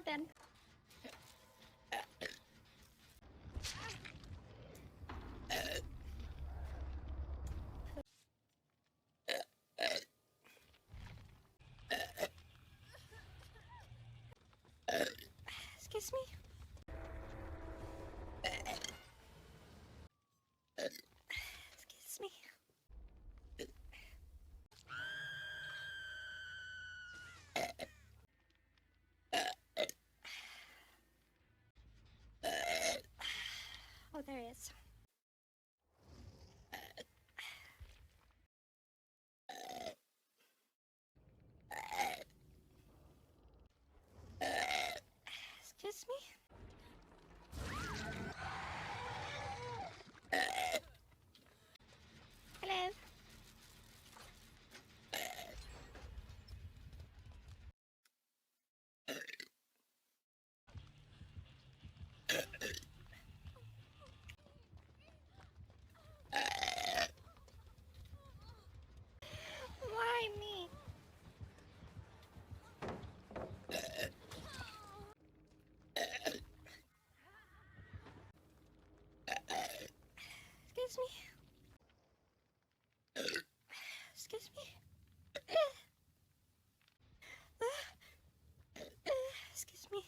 then. Excuse me? Excuse me? Oh, there he is. Excuse me? Hello? Why me? Excuse me? Excuse me? Excuse me?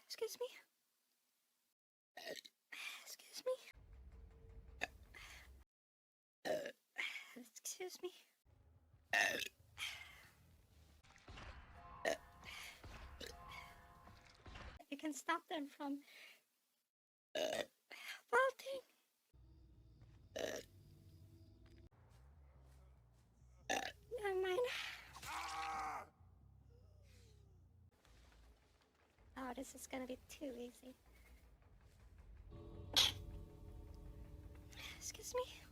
Excuse me? Excuse me? Excuse me? You can stop them from vaulting. Never mind. Oh, this is gonna be too easy. Excuse me?